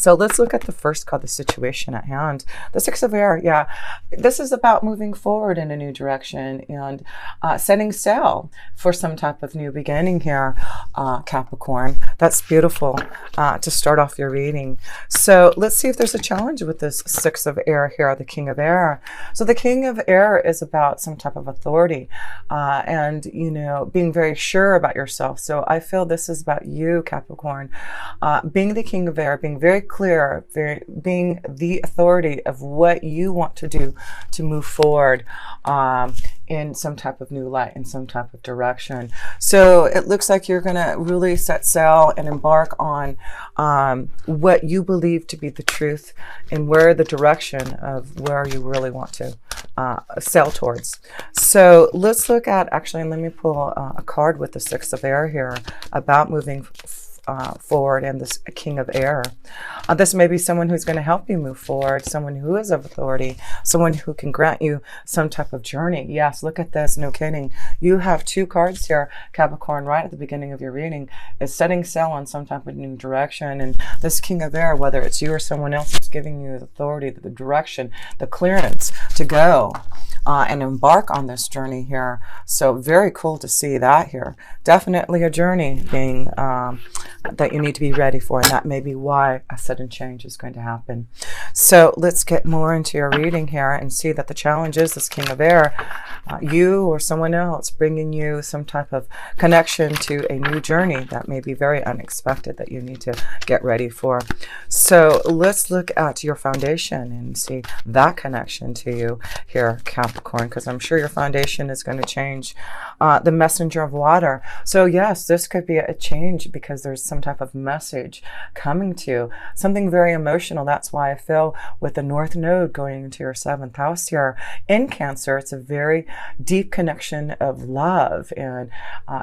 So let's look at the first card, the situation at hand. The Six of Air, yeah. This is about moving forward in a new direction and setting sail for some type of new beginning here, Capricorn. That's beautiful to start off your reading. So let's see if there's a challenge with this Six of Air here, the King of Air. So the King of Air is about some type of authority and, you know, being very sure about yourself. So I feel this is about you, Capricorn, being the King of Air, being very clear, being the authority of what you want to do to move forward in some type of new light, in some type of direction. So it looks like you're going to really set sail and embark on what you believe to be the truth and where the direction of where you really want to sail towards. So let's look at, actually, and let me pull a card with the Six of Air here about moving forward and this King of Air. This may be someone who's going to help you move forward, someone who is of authority, someone who can grant you some type of journey. Yes, look at this, no kidding. You have two cards here, Capricorn, right at the beginning of your reading, is setting sail on some type of new direction. And this King of Air, whether it's you or someone else, is giving you the authority, the direction, the clearance to go and embark on this journey here. So very cool to see that here. Definitely a journey being that you need to be ready for, and that may be why a sudden change is going to happen. So let's get more into your reading here and see that the challenge is this King of Air, you or someone else bringing you some type of connection to a new journey that may be very unexpected that you need to get ready for. So let's look at your foundation and see that connection to you here, Capricorn, because I'm sure your foundation is going to change. The Messenger of Water. So yes, this could be a change because there's some type of message coming to you, something very emotional. That's why I feel with the North Node going into your 7th house here in Cancer, it's a very deep connection of love and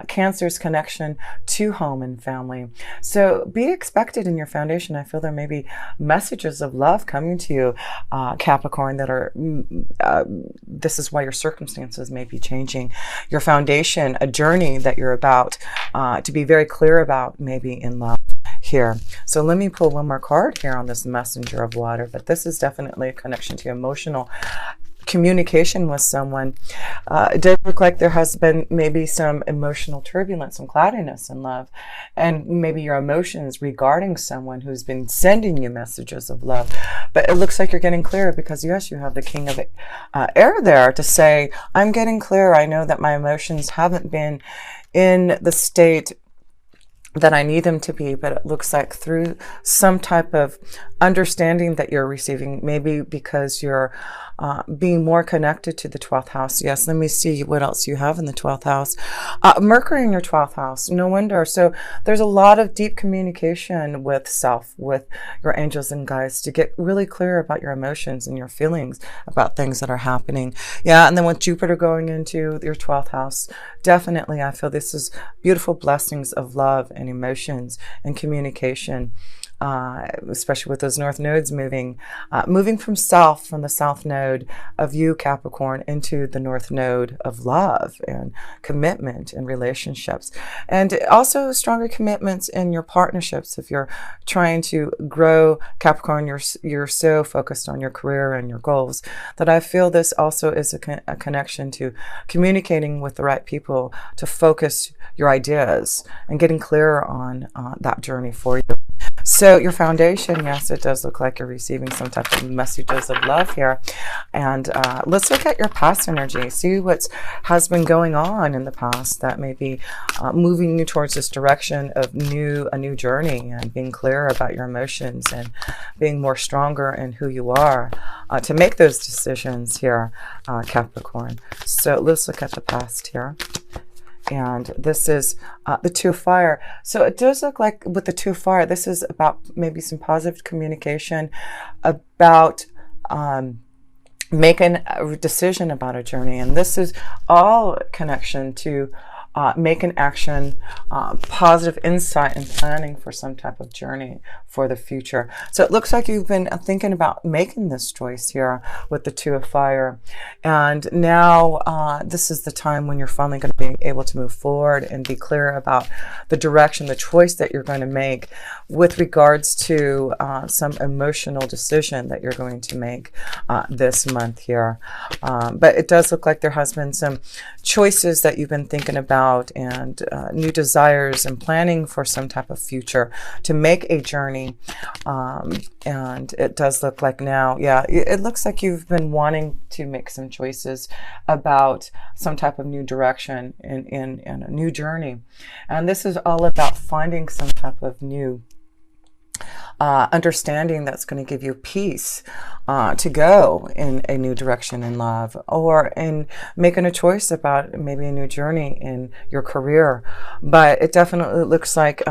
Cancer's connection to home and family. So be expected in your foundation. I feel there may be messages of love coming to you, Capricorn, that are, this is why your circumstances may be changing. Your foundation, a journey that you're about to be very clear about, maybe in love here. So let me pull one more card here on this Messenger of Water, but this is definitely a connection to emotional communication with someone. It does look like there has been maybe some emotional turbulence, some cloudiness in love, and maybe your emotions regarding someone who's been sending you messages of love. But it looks like you're getting clearer because, yes, you have the King of Air there to say, I'm getting clear. I know that my emotions haven't been in the state that I need them to be, but it looks like through some type of understanding that you're receiving, maybe because you're being more connected to the 12th house. Yes, let me see what else you have in the 12th house. Mercury in your 12th house, no wonder. So there's a lot of deep communication with self, with your angels and guides to get really clear about your emotions and your feelings about things that are happening. Yeah, and then with Jupiter going into your 12th house, definitely I feel this is beautiful blessings of love and emotions and communication. Especially with those north nodes moving from south, from the south node of you, Capricorn, into the north node of love and commitment and relationships. And also stronger commitments in your partnerships. If you're trying to grow, Capricorn, you're so focused on your career and your goals that I feel this also is a connection to communicating with the right people to focus your ideas and getting clearer on that journey for you. So your foundation, yes, it does look like you're receiving some type of messages of love here. And let's look at your past energy. See what has been going on in the past that may be moving you towards this direction of a new journey and being clear about your emotions and being more stronger in who you are to make those decisions here, Capricorn. So let's look at the past here. And this is the Two of Fire. So it does look like with the Two of Fire, this is about maybe some positive communication about making a decision about a journey. And this is all connection to making action, positive insight and planning for some type of journey for the future. So it looks like you've been thinking about making this choice here with the Two of Fire. And now this is the time when you're finally going to be able to move forward and be clear about the direction, the choice that you're going to make with regards to some emotional decision that you're going to make this month here. But it does look like there has been some choices that you've been thinking about, and new desires and planning for some type of future to make a journey. And it does look like now, yeah, it looks like you've been wanting to make some choices about some type of new direction in a new journey. And this is all about finding some type of new understanding that's going to give you peace to go in a new direction in love, or in making a choice about maybe a new journey in your career. But it definitely looks like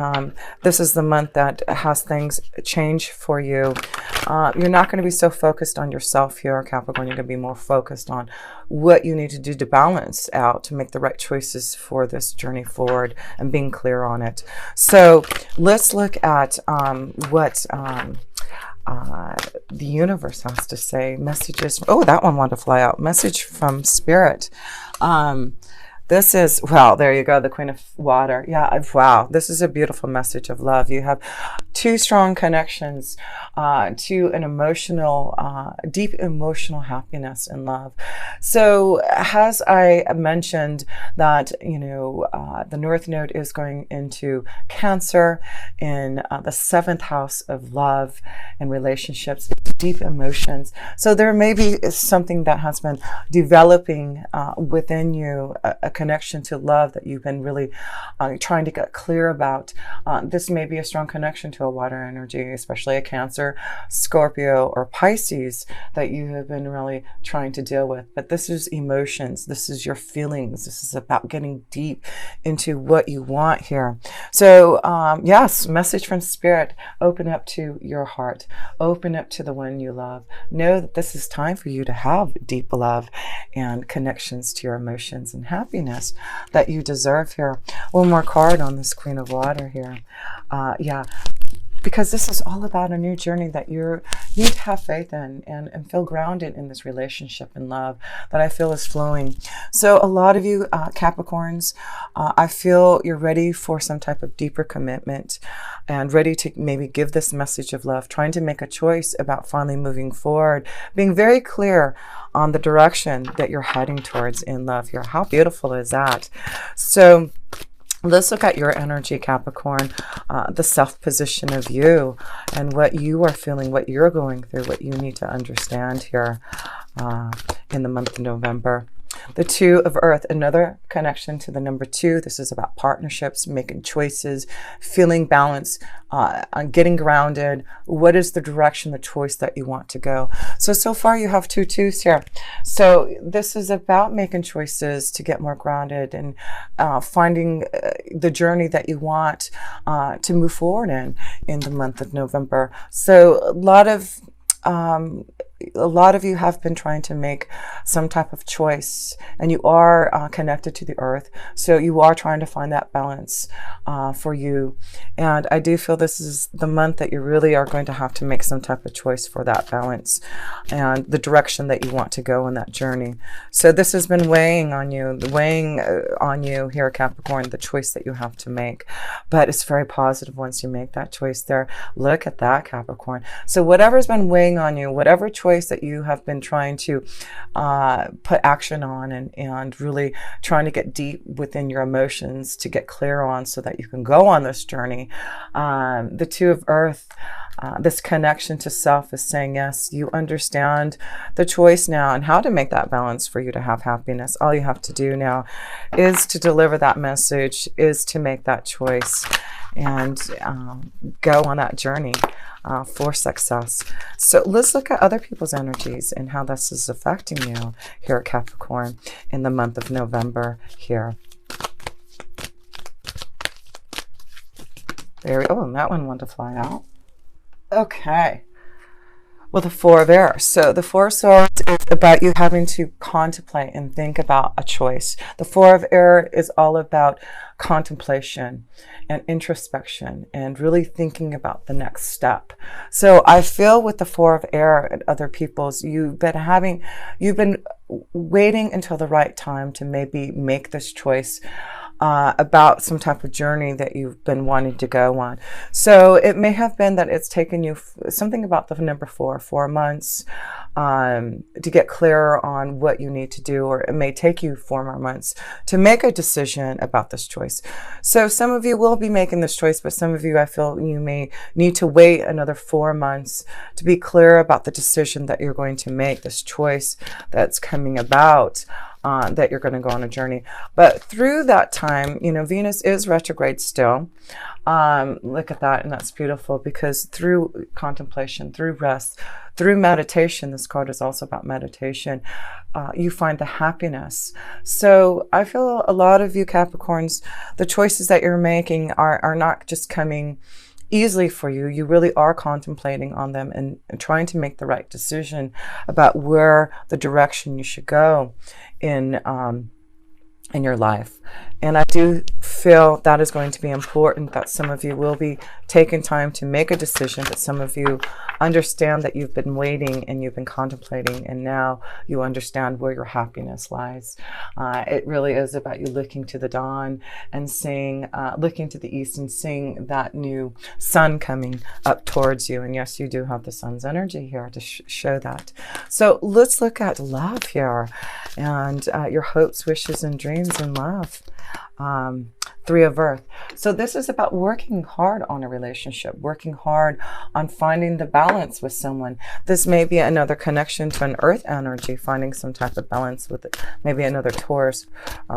this is the month that has things change for you. You're not going to be so focused on yourself here, Capricorn. You're going to be more focused on what you need to do to balance out, to make the right choices for this journey forward, and being clear on it. So let's look at what the universe has to say. Messages. Oh, that one wanted to fly out. Message from Spirit. This is, well, there you go, the Queen of Water. Yeah, wow, this is a beautiful message of love. You have two strong connections to an emotional, deep emotional happiness and love. So as I mentioned that, you know, the North Node is going into Cancer in the 7th house of love and relationships, deep emotions. So there may be something that has been developing within you, a connection to love that you've been really trying to get clear about. This may be a strong connection to a water energy, especially a Cancer, Scorpio, or Pisces that you have been really trying to deal with. But this is emotions. This is your feelings. This is about getting deep into what you want here. So yes, message from Spirit. Open up to your heart. Open up to the one you love. Know that this is time for you to have deep love and connections to your emotions and happiness that you deserve here. One more card on this Queen of Water here. Yeah, because this is all about a new journey that you need to have faith in and feel grounded in this relationship and love that I feel is flowing. So a lot of you Capricorns, I feel you're ready for some type of deeper commitment and ready to maybe give this message of love, trying to make a choice about finally moving forward, being very clear on the direction that you're heading towards in love here. How beautiful is that? So let's look at your energy, Capricorn, the self-position of you and what you are feeling, what you're going through, what you need to understand here in the month of November. The Two of Earth, another connection to the number 2. This is about partnerships, making choices, feeling balance, getting grounded. What is the direction, the choice that you want to go? So far you have 2 twos here. So this is about making choices to get more grounded and finding the journey that you want to move forward in the month of November. So a lot of you have been trying to make some type of choice, and you are connected to the earth. So you are trying to find that balance for you. And I do feel this is the month that you really are going to have to make some type of choice for that balance and the direction that you want to go in that journey. So this has been weighing on you here, Capricorn, the choice that you have to make. But it's very positive once you make that choice there. Look at that, Capricorn. So whatever's been weighing on you, whatever choice that you have been trying to put action on and really trying to get deep within your emotions to get clear on so that you can go on this journey. The Two of Earth, this connection to self is saying, yes, you understand the choice now and how to make that balance for you to have happiness. All you have to do now is to deliver that message, is to make that choice and go on that journey for success. So let's look at other people's energies and how this is affecting you here at Capricorn in the month of November here. There we go. Oh, and that one wanted to fly out. Okay. Well, the Four of Air. So the Four of Swords is about you having to contemplate and think about a choice. The Four of Air is all about contemplation and introspection and really thinking about the next step. So I feel with the Four of Air and other people's, you've been waiting until the right time to maybe make this choice about some type of journey that you've been wanting to go on. So it may have been that it's taken you something about the number 4 months to get clearer on what you need to do, or it may take you 4 more months to make a decision about this choice. So some of you will be making this choice, but some of you, I feel you may need to wait another 4 months to be clear about the decision that you're going to make, this choice that's coming about. That you're going to go on a journey. But through that time, you know, Venus is retrograde still. Look at that, and that's beautiful, because through contemplation, through rest, through meditation, this card is also about meditation, you find the happiness. So I feel a lot of you Capricorns, the choices that you're making are not just coming easily for you. You really are contemplating on them and trying to make the right decision about where the direction you should go in your life. And I do feel that is going to be important, that some of you will be taking time to make a decision, that some of you understand that you've been waiting and you've been contemplating, and now you understand where your happiness lies. It really is about you looking to the dawn and seeing, looking to the east and seeing that new sun coming up towards you. And yes, you do have the sun's energy here to show that. So let's look at love here and your hopes, wishes, and dreams in love. Three of Earth. So this is about working hard on a relationship, working hard on finding the balance with someone. This may be another connection to an Earth energy, finding some type of balance with it. Maybe another Taurus,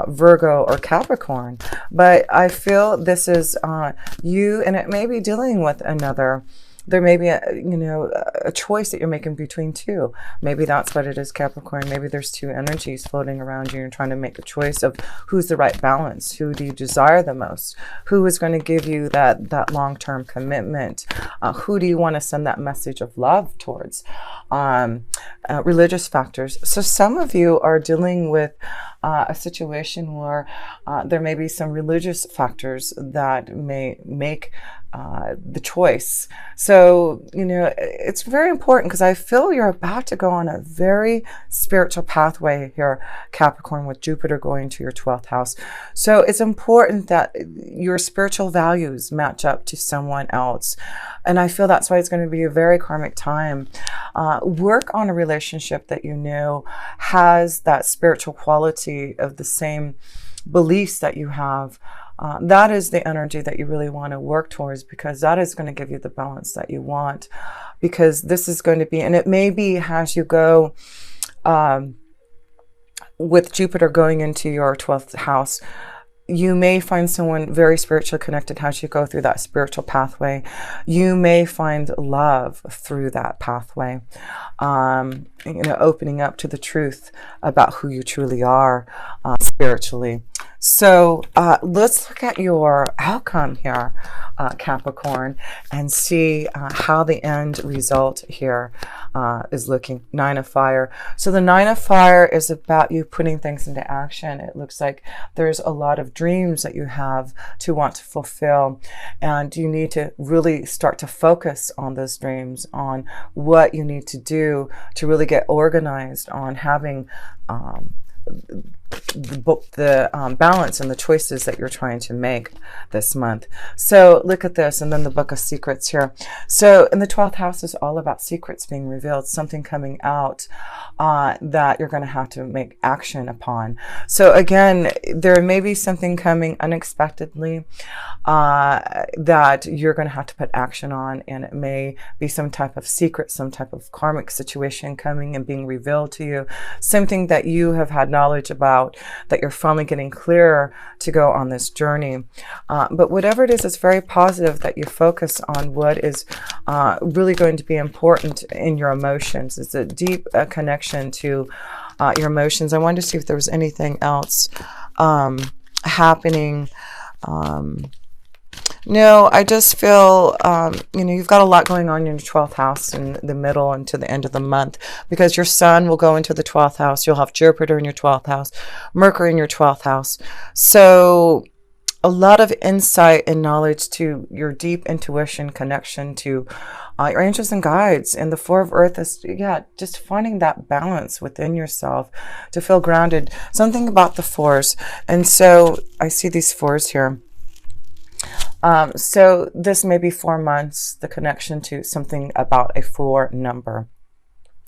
Virgo, or Capricorn. But I feel this is you, and it may be dealing with another. There may be a choice that you're making between two. Maybe that's what it is, Capricorn. Maybe there's two energies floating around you. You're trying to make a choice of who's the right balance. Who do you desire the most? Who is going to give you that long-term commitment? Who do you want to send that message of love towards? Religious factors. So some of you are dealing with a situation where there may be some religious factors that may make the choice. So, it's very important, because I feel you're about to go on a very spiritual pathway here, Capricorn, with Jupiter going to your 12th house. So it's important that your spiritual values match up to someone else. And I feel that's why it's going to be a very karmic time. Work on a relationship that you know has that spiritual quality of the same beliefs that you have. That is the energy that you really want to work towards, because that is going to give you the balance that you want. Because this is going to be, and it may be as you go with Jupiter going into your 12th house, you may find someone very spiritually connected as you go through that spiritual pathway. You may find love through that pathway, opening up to the truth about who you truly are spiritually. So let's look at your outcome here, Capricorn, and see how the end result here is looking. 9 of Fire. So the 9 of Fire is about you putting things into action. It looks like there's a lot of dreams that you have to want to fulfill, and you need to really start to focus on those dreams, on what you need to do to really get organized on having the balance and the choices that you're trying to make this month. So look at this, and then the Book of Secrets here. So in the 12th house is all about secrets being revealed, something coming out that you're going to have to make action upon. So again, there may be something coming unexpectedly that you're going to have to put action on, and it may be some type of secret, some type of karmic situation coming and being revealed to you, something that you have had knowledge about, that you're finally getting clearer to go on this journey. But whatever it is, it's very positive that you focus on what is really going to be important in your emotions. It's a deep connection to your emotions. I wanted to see if there was anything else happening No, I just feel, you've got a lot going on in your 12th house in the middle and to the end of the month, because your sun will go into the 12th house. You'll have Jupiter in your 12th house, Mercury in your 12th house. So a lot of insight and knowledge to your deep intuition, connection to your angels and guides. And the Four of Earth is, just finding that balance within yourself to feel grounded. Something about the fours. And so I see these fours here. So this may be 4 months, the connection to something about a 4 number.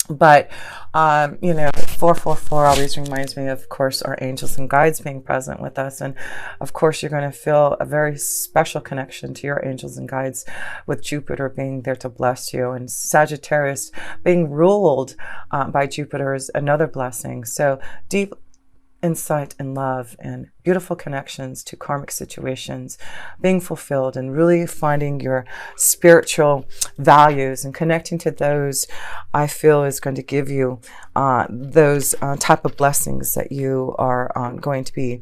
But, 444 always reminds me, of course, our angels and guides being present with us. And of course, you're going to feel a very special connection to your angels and guides with Jupiter being there to bless you. And Sagittarius being ruled by Jupiter is another blessing. So deep insight and love and beautiful connections to karmic situations being fulfilled, and really finding your spiritual values and connecting to those, I feel is going to give you those type of blessings that you are going to be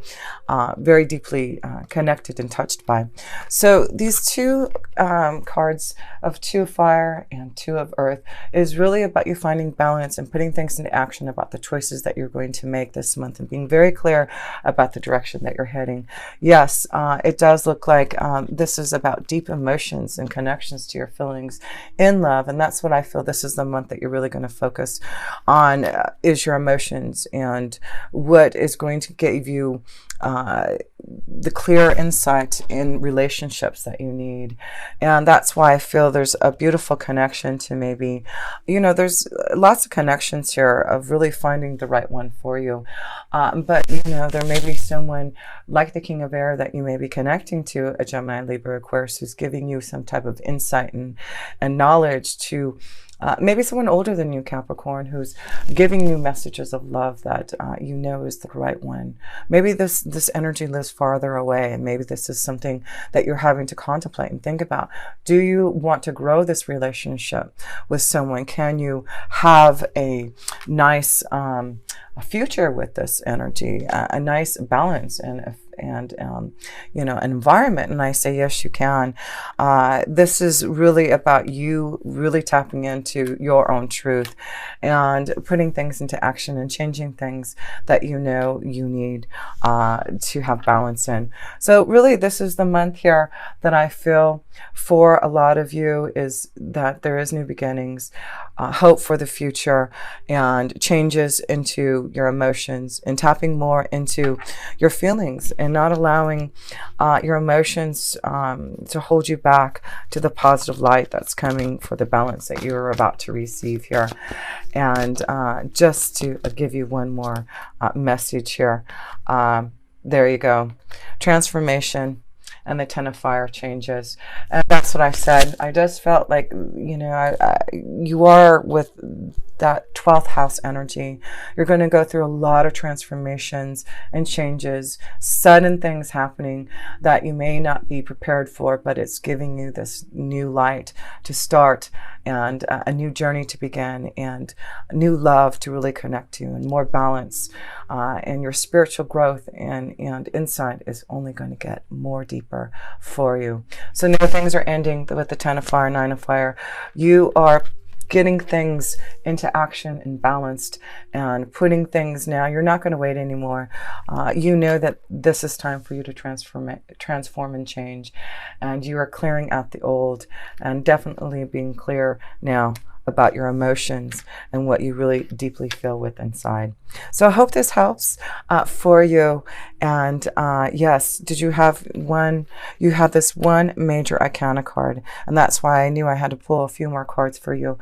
very deeply connected and touched by. So these two cards of 2 of fire and 2 of earth is really about you finding balance and putting things into action about the choices that you're going to make this month, and being very clear about the direction that you're heading. Yes, it does look like this is about deep emotions and connections to your feelings in love, and that's what I feel this is the month that you're really going to focus on, is your emotions and what is going to give you the clear insight in relationships that you need. And that's why I feel there's a beautiful connection to maybe, there's lots of connections here of really finding the right one for you. But, there may be someone like the King of Air that you may be connecting to, a Gemini, Libra, Aquarius, who's giving you some type of insight and knowledge to maybe someone older than you, Capricorn, who's giving you messages of love that is the right one. Maybe this energy lives farther away, and maybe this is something that you're having to contemplate and think about. Do you want to grow this relationship with someone? Can you have a nice a future with this energy, a nice balance and an environment? And I say, yes, you can. This is really about you really tapping into your own truth and putting things into action and changing things that you need to have balance in. So really, this is the month here that I feel for a lot of you is that there is new beginnings, hope for the future, and changes into your emotions, and tapping more into your feelings, and not allowing your emotions to hold you back to the positive light that's coming for the balance that you're about to receive here. And just to give you one more message here, there you go, transformation and the 10 of fire changes. And that's what I said. I just felt like, you are with that 12th house energy. You're going to go through a lot of transformations and changes, sudden things happening that you may not be prepared for, but it's giving you this new light to start, and a new journey to begin, and new love to really connect to, and more balance. And your spiritual growth and insight is only going to get more deeper for you. So now things are ending with the 10 of fire, 9 of fire. You are getting things into action and balanced, and putting things now. You're not going to wait anymore. You know that this is time for you to transform and change, and you are clearing out the old, and definitely being clear now about your emotions and what you really deeply feel with inside. So I hope this helps for you. And yes, did you have one? You had this one major arcana card, and that's why I knew I had to pull a few more cards for you.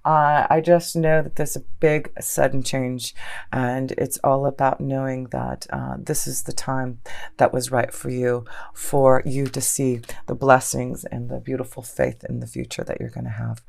I just know that there's a big sudden change, and it's all about knowing that this is the time that was right for you to see the blessings and the beautiful faith in the future that you're going to have.